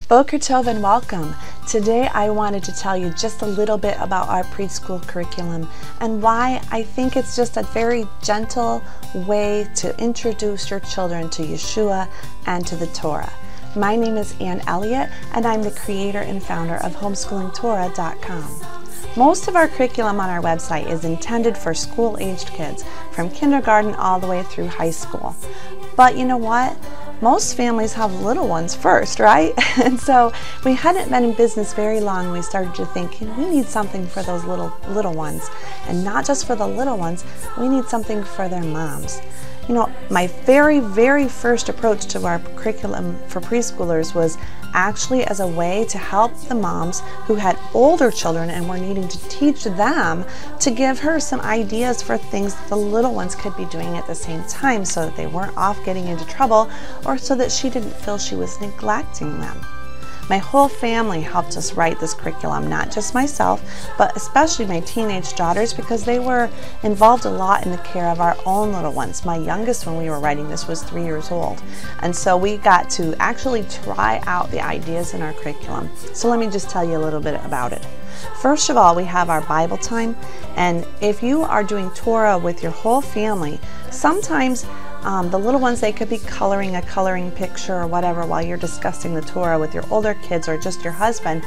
Boker Tov and welcome. Today I wanted to tell you just a little bit about our preschool curriculum and why I think it's just a very gentle way to introduce your children to Yeshua and to the Torah. My name is Ann Elliott and I'm the creator and founder of HomeschoolingTorah.com. Most of our curriculum on our website is intended for school-aged kids from kindergarten all the way through high school. But you know what? Most families have little ones first, right? And so we hadn't been in business very long. We started to think, we need something for those little ones. And not just for the little ones, we need something for their moms. You know, my very first approach to our curriculum for preschoolers was actually as a way to help the moms who had older children and were needing to teach them, to give her some ideas for things that the little ones could be doing at the same time so that they weren't off getting into trouble or so that she didn't feel she was neglecting them. My whole family helped us write this curriculum, not just myself, but especially my teenage daughters, because they were involved a lot in the care of our own little ones. My youngest, when we were writing this, was 3 years old. And so we got to actually try out the ideas in our curriculum. So let me just tell you a little bit about it. First of all, we have our Bible time. And if you are doing Torah with your whole family, sometimes the little ones, they could be coloring a coloring picture or whatever while you're discussing the Torah with your older kids or just your husband.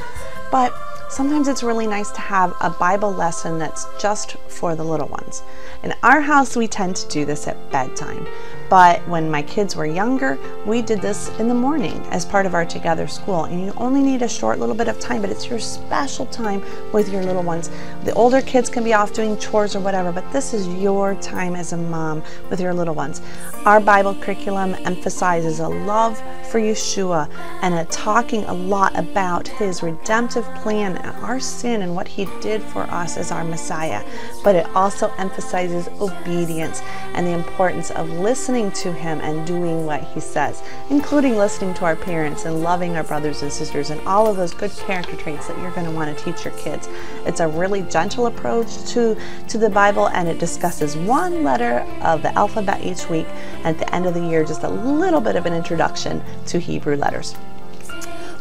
But sometimes it's really nice to have a Bible lesson that's just for the little ones. In our house, we tend to do this at bedtime. But when my kids were younger, we did this in the morning as part of our Together School. And you only need a short little bit of time, but it's your special time with your little ones. The older kids can be off doing chores or whatever, but this is your time as a mom with your little ones. Our Bible curriculum emphasizes a love for Yeshua and talking a lot about his redemptive plan and our sin and what he did for us as our Messiah. But it also emphasizes obedience and the importance of listening to him and doing what he says, including listening to our parents and loving our brothers and sisters and all of those good character traits that you're going to want to teach your kids. It's a really gentle approach to the Bible, and it discusses one letter of the alphabet each week, and at the end of the year just a little bit of an introduction to Hebrew letters.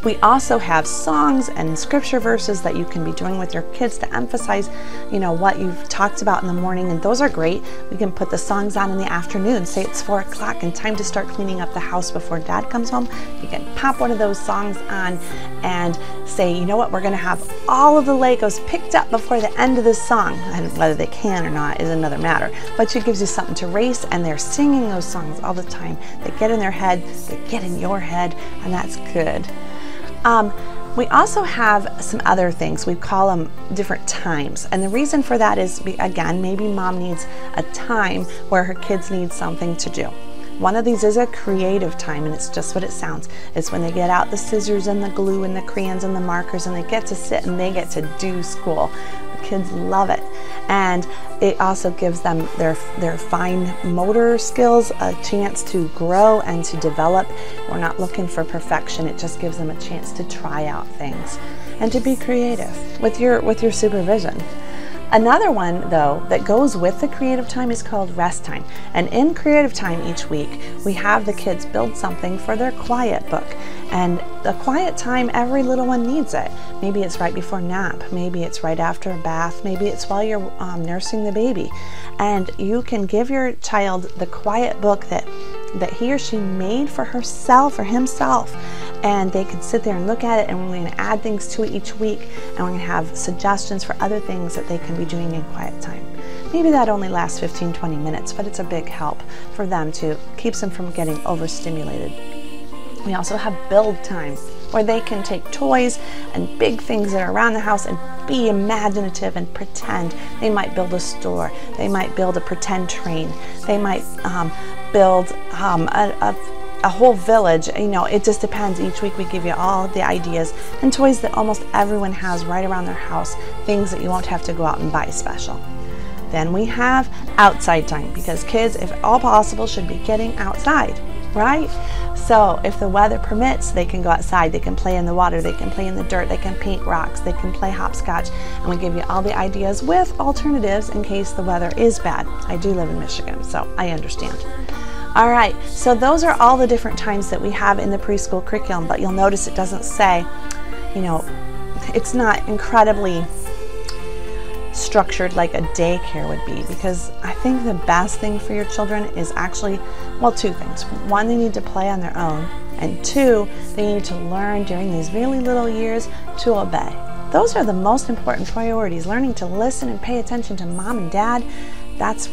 We also have songs and scripture verses that you can be doing with your kids to emphasize, what you've talked about in the morning, and those are great. We can put the songs on in the afternoon. Say it's 4 o'clock and time to start cleaning up the house before Dad comes home. You can pop one of those songs on and say, you know what, we're going to have all of the Legos picked up before the end of this song. And whether they can or not is another matter. But it gives you something to race, and they're singing those songs all the time. They get in their head, they get in your head, and that's good. We also have some other things. We call them different times. And the reason for that is, again, maybe mom needs a time where her kids need something to do. One of these is a creative time, and it's just what it sounds. It's when they get out the scissors and the glue and the crayons and the markers, and they get to sit and they get to do school. The kids love it. And it also gives them their fine motor skills a chance to grow and to develop. We're not looking for perfection. It just gives them a chance to try out things and to be creative with your supervision. Another one, though, that goes with the creative time is called rest time. And in creative time each week, we have the kids build something for their quiet book. And the quiet time, every little one needs it. Maybe it's right before nap. Maybe it's right after a bath. Maybe it's while you're nursing the baby. And you can give your child the quiet book that he or she made for herself or himself. And they can sit there and look at it, and we're going to add things to it each week, and we're going to have suggestions for other things that they can be doing in quiet time. Maybe that only lasts 15-20 minutes, but it's a big help for them to keeps them from getting overstimulated. We also have build time, where they can take toys and big things that are around the house and be imaginative and pretend. They might build a store. They might build a pretend train. They might build a whole village. It just depends. Each week we give you all the ideas and toys that almost everyone has right around their house, things that you won't have to go out and buy special. Then we have outside time, because kids, if at all possible, should be getting outside, right? So if the weather permits, they can go outside, they can play in the water, they can play in the dirt, they can paint rocks, they can play hopscotch, and we give you all the ideas with alternatives in case the weather is bad. I do live in Michigan, so I understand. All right, so those are all the different times that we have in the preschool curriculum, but you'll notice it doesn't say, you know, it's not incredibly structured like a daycare would be, because I think the best thing for your children is actually, well, two things. One, they need to play on their own, and two, they need to learn during these really little years to obey. Those are the most important priorities, learning to listen and pay attention to mom and dad. That's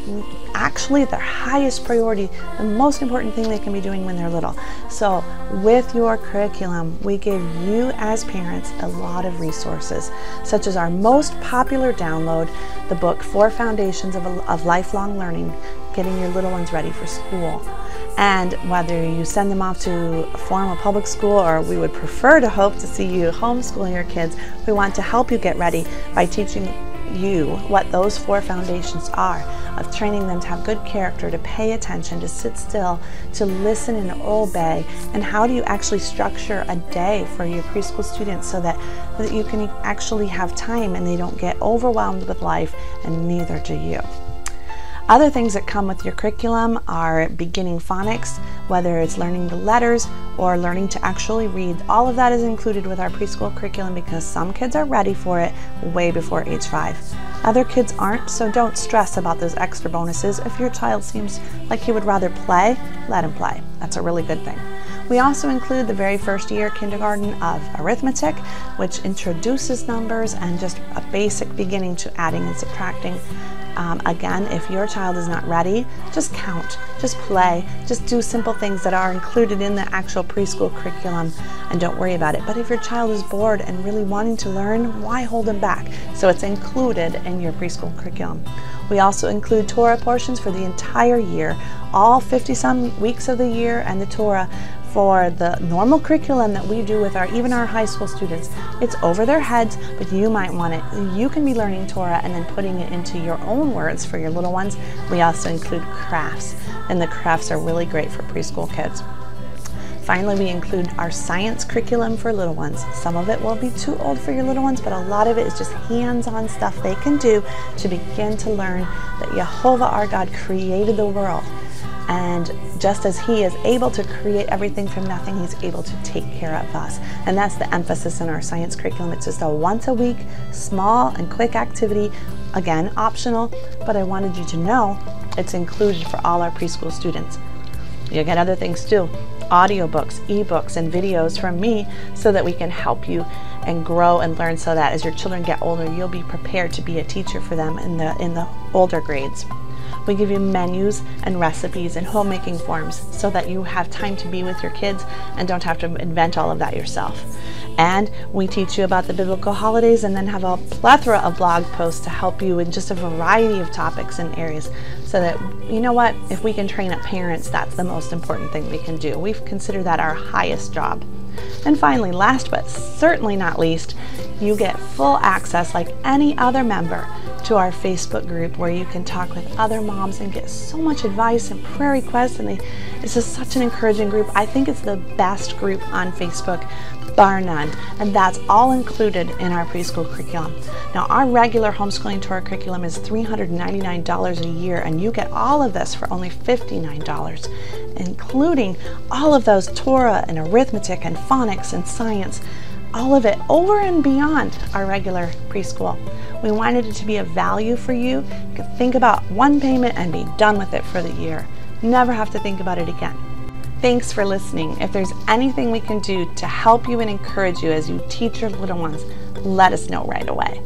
actually their highest priority, the most important thing they can be doing when they're little. So with your curriculum, we give you as parents a lot of resources, such as our most popular download, the book 4 Foundations of Lifelong Learning, getting your little ones ready for school. And whether you send them off to form a public school, or we would prefer to hope to see you homeschooling your kids, we want to help you get ready by teaching you what those 4 foundations are, of training them to have good character, to pay attention, to sit still, to listen and obey, and how do you actually structure a day for your preschool students so that you can actually have time and they don't get overwhelmed with life, and neither do you. Other things that come with your curriculum are beginning phonics, whether it's learning the letters or learning to actually read. All of that is included with our preschool curriculum because some kids are ready for it way before age 5. Other kids aren't, so don't stress about those extra bonuses. If your child seems like he would rather play, let him play. That's a really good thing. We also include the very first year kindergarten of arithmetic, which introduces numbers and just a basic beginning to adding and subtracting. Again, if your child is not ready, just count, just play, just do simple things that are included in the actual preschool curriculum, and don't worry about it. But if your child is bored and really wanting to learn, why hold them back? So it's included in your preschool curriculum. We also include Torah portions for the entire year, all 50-some weeks of the year, and the Torah for the normal curriculum that we do with even our high school students. It's over their heads, but you might want it. You can be learning Torah and then putting it into your own words for your little ones. We also include crafts, and the crafts are really great for preschool kids. Finally, we include our science curriculum for little ones. Some of it will be too old for your little ones, but a lot of it is just hands-on stuff they can do to begin to learn that Yehovah, our God, created the world. And just as He is able to create everything from nothing, He's able to take care of us. And that's the emphasis in our science curriculum. It's just a once-a-week, small and quick activity. Again, optional, but I wanted you to know it's included for all our preschool students. You'll get other things too, audiobooks, ebooks, and videos from me so that we can help you and grow and learn, so that as your children get older, you'll be prepared to be a teacher for them in the older grades. We give you menus and recipes and homemaking forms so that you have time to be with your kids and don't have to invent all of that yourself. And we teach you about the biblical holidays, and then have a plethora of blog posts to help you in just a variety of topics and areas, so that, you know what, if we can train up parents, that's the most important thing we can do. We've considered that our highest job. And finally, last but certainly not least, you get full access, like any other member, to our Facebook group, where you can talk with other moms and get so much advice and prayer requests. And it's just such an encouraging group. I think it's the best group on Facebook, bar none. And that's all included in our preschool curriculum. Now, our regular Homeschooling Torah curriculum is $399 a year, and you get all of this for only $59, including all of those Torah and arithmetic and phonics and science, all of it over and beyond our regular preschool. We wanted it to be a value for you. You could think about one payment and be done with it for the year. Never have to think about it again. Thanks for listening. If there's anything we can do to help you and encourage you as you teach your little ones, let us know right away.